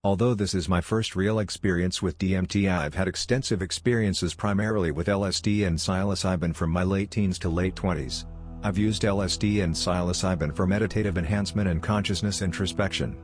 Although this is my first real experience with DMT, I've had extensive experiences primarily with LSD and psilocybin from my late teens to late 20s. I've used LSD and psilocybin for meditative enhancement and consciousness introspection.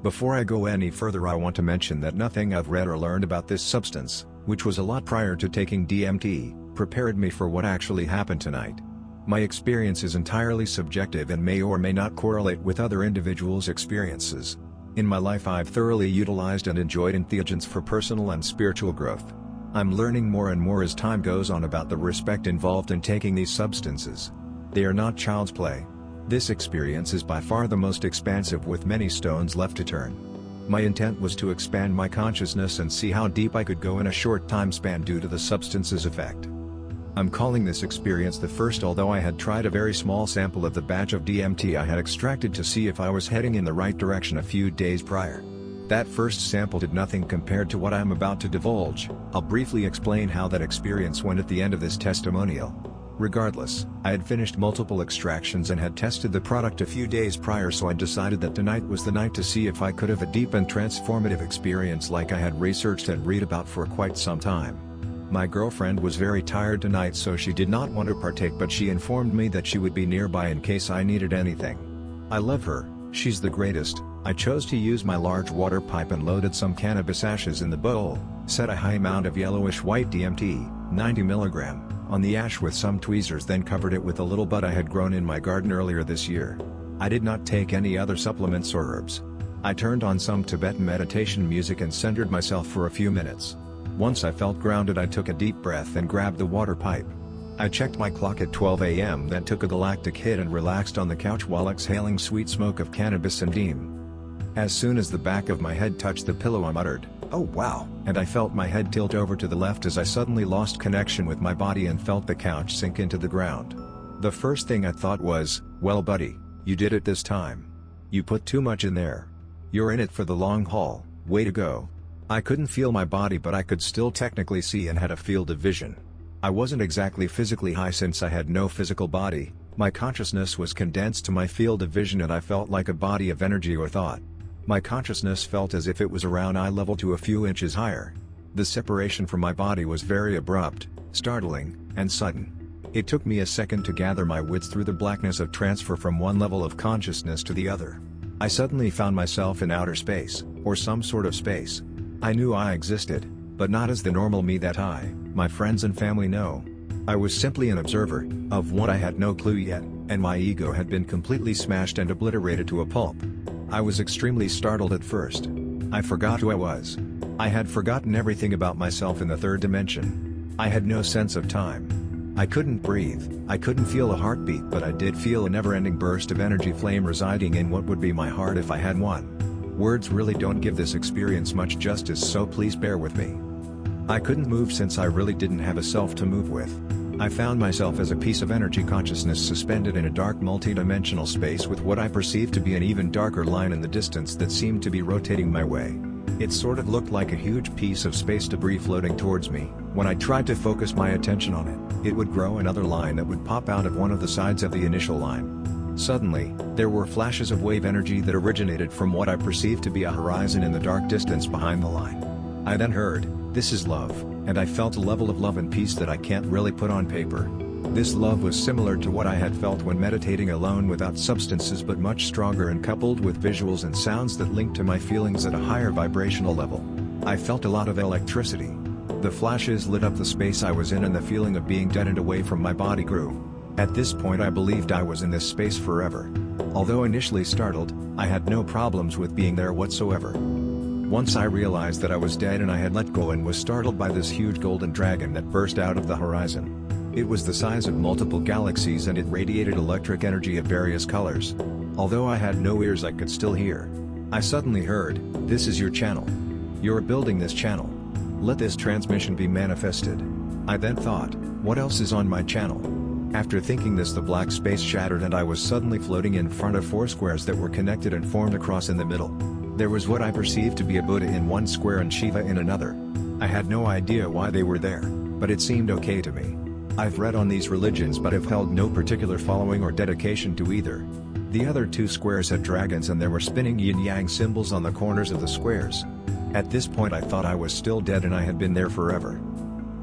Before I go any further, I want to mention that nothing I've read or learned about this substance, which was a lot prior to taking DMT, prepared me for what actually happened tonight. My experience is entirely subjective and may or may not correlate with other individuals' experiences. In my life, I've thoroughly utilized and enjoyed entheogens for personal and spiritual growth. I'm learning more and more as time goes on about the respect involved in taking these substances. They are not child's play. This experience is by far the most expansive, with many stones left to turn. My intent was to expand my consciousness and see how deep I could go in a short time span due to the substance's effect. I'm calling this experience the first, although I had tried a very small sample of the batch of DMT I had extracted to see if I was heading in the right direction a few days prior. That first sample did nothing compared to what I am about to divulge. I'll briefly explain how that experience went at the end of this testimonial. Regardless, I had finished multiple extractions and had tested the product a few days prior, so I decided that tonight was the night to see if I could have a deep and transformative experience like I had researched and read about for quite some time. My girlfriend was very tired tonight, so she did not want to partake, but she informed me that she would be nearby in case I needed anything. I love her, she's the greatest. I chose to use my large water pipe and loaded some cannabis ashes in the bowl, set a high amount of yellowish white DMT, 90 mg, on the ash with some tweezers, then covered it with a little bud I had grown in my garden earlier this year. I did not take any other supplements or herbs. I turned on some Tibetan meditation music and centered myself for a few minutes. Once I felt grounded, I took a deep breath and grabbed the water pipe. I checked my clock at 12 a.m., then took a galactic hit and relaxed on the couch while exhaling sweet smoke of cannabis and neem. As soon as the back of my head touched the pillow, I muttered, "Oh wow," and I felt my head tilt over to the left as I suddenly lost connection with my body and felt the couch sink into the ground. The first thing I thought was, well buddy, you did it this time. You put too much in there. You're in it for the long haul, way to go. I couldn't feel my body, but I could still technically see and had a field of vision. I wasn't exactly physically high since I had no physical body. My consciousness was condensed to my field of vision and I felt like a body of energy or thought. My consciousness felt as if it was around eye level to a few inches higher. The separation from my body was very abrupt, startling, and sudden. It took me a second to gather my wits through the blackness of transfer from one level of consciousness to the other. I suddenly found myself in outer space, or some sort of space. I knew I existed, but not as the normal me that my friends and family know. I was simply an observer, of what I had no clue yet, and my ego had been completely smashed and obliterated to a pulp. I was extremely startled at first. I forgot who I was. I had forgotten everything about myself in the third dimension. I had no sense of time. I couldn't breathe, I couldn't feel a heartbeat, but I did feel a never-ending burst of energy flame residing in what would be my heart if I had one. Words really don't give this experience much justice, so please bear with me. I couldn't move since I really didn't have a self to move with. I found myself as a piece of energy consciousness suspended in a dark multi-dimensional space with what I perceived to be an even darker line in the distance that seemed to be rotating my way. It sort of looked like a huge piece of space debris floating towards me. When I tried to focus my attention on it, it would grow another line that would pop out of one of the sides of the initial line. Suddenly, there were flashes of wave energy that originated from what I perceived to be a horizon in the dark distance behind the line. I then heard, "This is love," and I felt a level of love and peace that I can't really put on paper. This love was similar to what I had felt when meditating alone without substances, but much stronger and coupled with visuals and sounds that linked to my feelings at a higher vibrational level. I felt a lot of electricity. The flashes lit up the space I was in and the feeling of being dead and away from my body grew. At this point I believed I was in this space forever. Although initially startled, I had no problems with being there whatsoever. Once I realized that I was dead and I had let go and was startled by this huge golden dragon that burst out of the horizon. It was the size of multiple galaxies and it radiated electric energy of various colors. Although I had no ears, I could still hear. I suddenly heard, "This is your channel. You're building this channel. Let this transmission be manifested." I then thought, what else is on my channel? After thinking this, the black space shattered and I was suddenly floating in front of 4 squares that were connected and formed a cross in the middle. There was what I perceived to be a Buddha in one square and Shiva in another. I had no idea why they were there, but it seemed okay to me. I've read on these religions but have held no particular following or dedication to either. The other two squares had dragons and there were spinning yin-yang symbols on the corners of the squares. At this point I thought I was still dead and I had been there forever.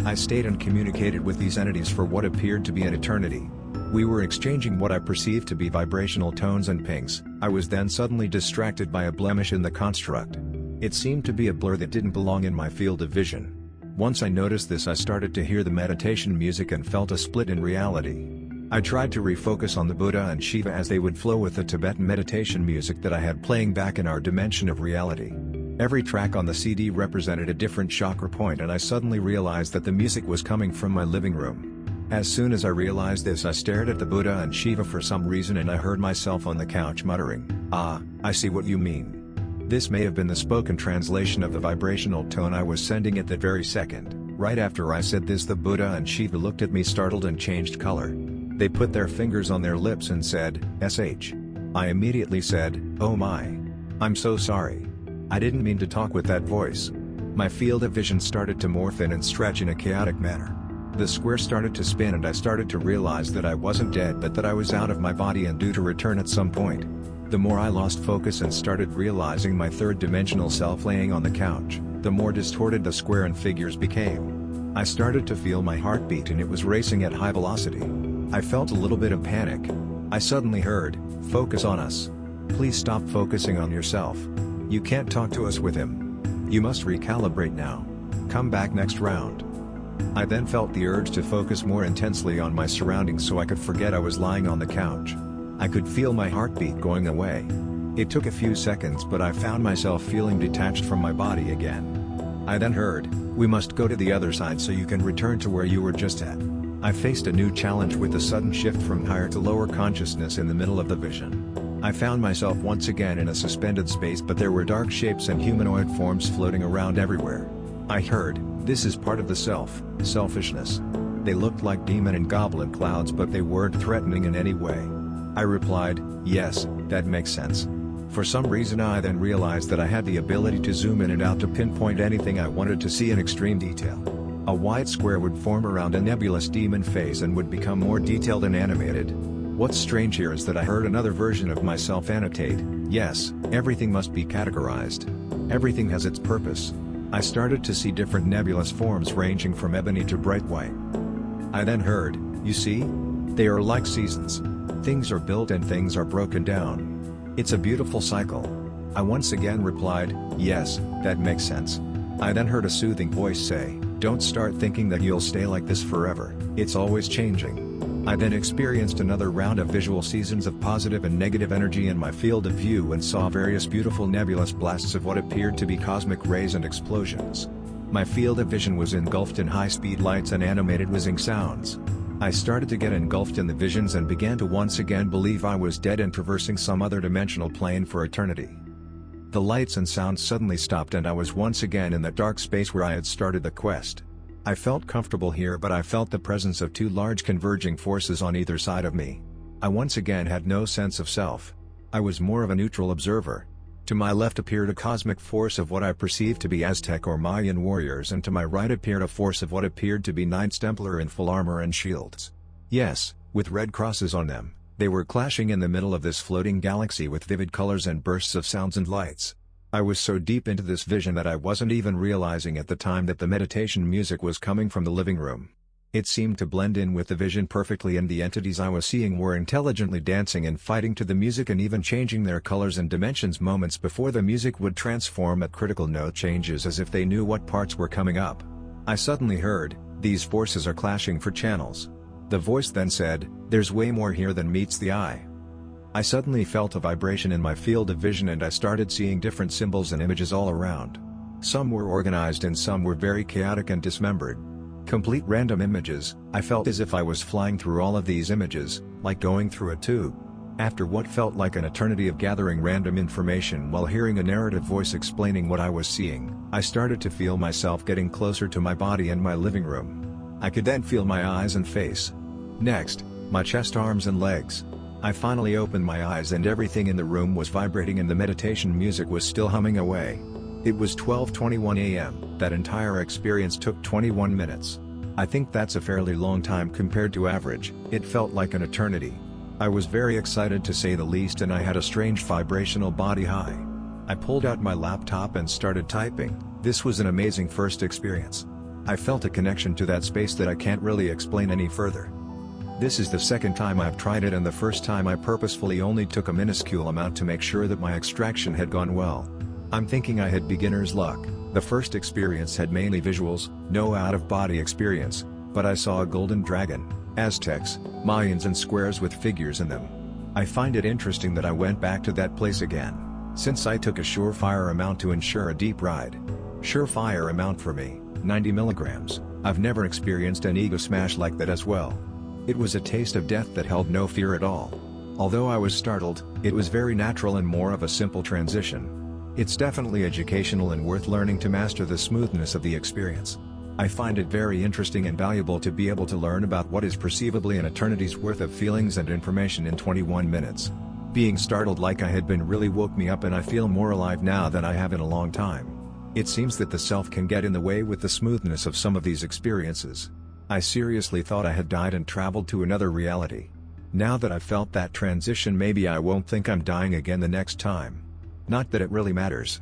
I stayed and communicated with these entities for what appeared to be an eternity. We were exchanging what I perceived to be vibrational tones and pings. I was then suddenly distracted by a blemish in the construct. It seemed to be a blur that didn't belong in my field of vision. Once I noticed this, I started to hear the meditation music and felt a split in reality. I tried to refocus on the Buddha and Shiva as they would flow with the Tibetan meditation music that I had playing back in our dimension of reality. Every track on the CD represented a different chakra point and I suddenly realized that the music was coming from my living room. As soon as I realized this, I stared at the Buddha and Shiva for some reason and I heard myself on the couch muttering, "Ah, I see what you mean." This may have been the spoken translation of the vibrational tone I was sending at that very second. Right after I said this, the Buddha and Shiva looked at me startled and changed color. They put their fingers on their lips and said, "SH." I immediately said, "Oh my. I'm so sorry. I didn't mean to talk with that voice." My field of vision started to morph in and stretch in a chaotic manner. The square started to spin and I started to realize that I wasn't dead but that I was out of my body and due to return at some point. The more I lost focus and started realizing my third-dimensional self laying on the couch, the more distorted the square and figures became. I started to feel my heartbeat and it was racing at high velocity. I felt a little bit of panic. I suddenly heard, "Focus on us. Please stop focusing on yourself. You can't talk to us with him. You must recalibrate now. Come back next round." I then felt the urge to focus more intensely on my surroundings so I could forget I was lying on the couch. I could feel my heartbeat going away. It took a few seconds but I found myself feeling detached from my body again. I then heard, "We must go to the other side so you can return to where you were just at." I faced a new challenge with a sudden shift from higher to lower consciousness in the middle of the vision. I found myself once again in a suspended space but there were dark shapes and humanoid forms floating around everywhere. I heard, "This is part of the self, selfishness." They looked like demon and goblin clouds but they weren't threatening in any way. I replied, "Yes, that makes sense." For some reason I then realized that I had the ability to zoom in and out to pinpoint anything I wanted to see in extreme detail. A white square would form around a nebulous demon face and would become more detailed and animated. What's strange here is that I heard another version of myself annotate, "Yes, everything must be categorized. Everything has its purpose." I started to see different nebulous forms ranging from ebony to bright white. I then heard, "You see? They are like seasons. Things are built and things are broken down. It's a beautiful cycle." I once again replied, "Yes, that makes sense." I then heard a soothing voice say, "Don't start thinking that you'll stay like this forever, it's always changing." I then experienced another round of visual seasons of positive and negative energy in my field of view and saw various beautiful nebulous blasts of what appeared to be cosmic rays and explosions. My field of vision was engulfed in high-speed lights and animated whizzing sounds. I started to get engulfed in the visions and began to once again believe I was dead and traversing some other dimensional plane for eternity. The lights and sounds suddenly stopped and I was once again in that dark space where I had started the quest. I felt comfortable here but I felt the presence of two large converging forces on either side of me. I once again had no sense of self. I was more of a neutral observer. To my left appeared a cosmic force of what I perceived to be Aztec or Mayan warriors and to my right appeared a force of what appeared to be Knights Templar in full armor and shields. Yes, with red crosses on them, they were clashing in the middle of this floating galaxy with vivid colors and bursts of sounds and lights. I was so deep into this vision that I wasn't even realizing at the time that the meditation music was coming from the living room. It seemed to blend in with the vision perfectly and the entities I was seeing were intelligently dancing and fighting to the music and even changing their colors and dimensions moments before the music would transform at critical note changes as if they knew what parts were coming up. I suddenly heard, "These forces are clashing for channels." The voice then said, "There's way more here than meets the eye." I suddenly felt a vibration in my field of vision and I started seeing different symbols and images all around. Some were organized and some were very chaotic and dismembered. Complete random images. I felt as if I was flying through all of these images, like going through a tube. After what felt like an eternity of gathering random information while hearing a narrative voice explaining what I was seeing, I started to feel myself getting closer to my body and my living room. I could then feel my eyes and face. Next, my chest, arms and legs. I finally opened my eyes and everything in the room was vibrating and the meditation music was still humming away. It was 12:21 a.m. That entire experience took 21 minutes. I think that's a fairly long time compared to average. It felt like an eternity. I was very excited to say the least, and I had a strange vibrational body high. I pulled out my laptop and started typing. This was an amazing first experience. I felt a connection to that space that I can't really explain any further. This is the second time I've tried it, and the first time I purposefully only took a minuscule amount to make sure that my extraction had gone well. I'm thinking I had beginner's luck. The first experience had mainly visuals, no out-of-body experience, but I saw a golden dragon, Aztecs, Mayans and squares with figures in them. I find it interesting that I went back to that place again, since I took a surefire amount to ensure a deep ride. Surefire amount for me, 90 milligrams. I've never experienced an ego smash like that as well. It was a taste of death that held no fear at all. Although I was startled, it was very natural and more of a simple transition. It's definitely educational and worth learning to master the smoothness of the experience. I find it very interesting and valuable to be able to learn about what is perceivably an eternity's worth of feelings and information in 21 minutes. Being startled like I had been really woke me up, and I feel more alive now than I have in a long time. It seems that the self can get in the way with the smoothness of some of these experiences. I seriously thought I had died and traveled to another reality. Now that I've felt that transition, maybe I won't think I'm dying again the next time. Not that it really matters.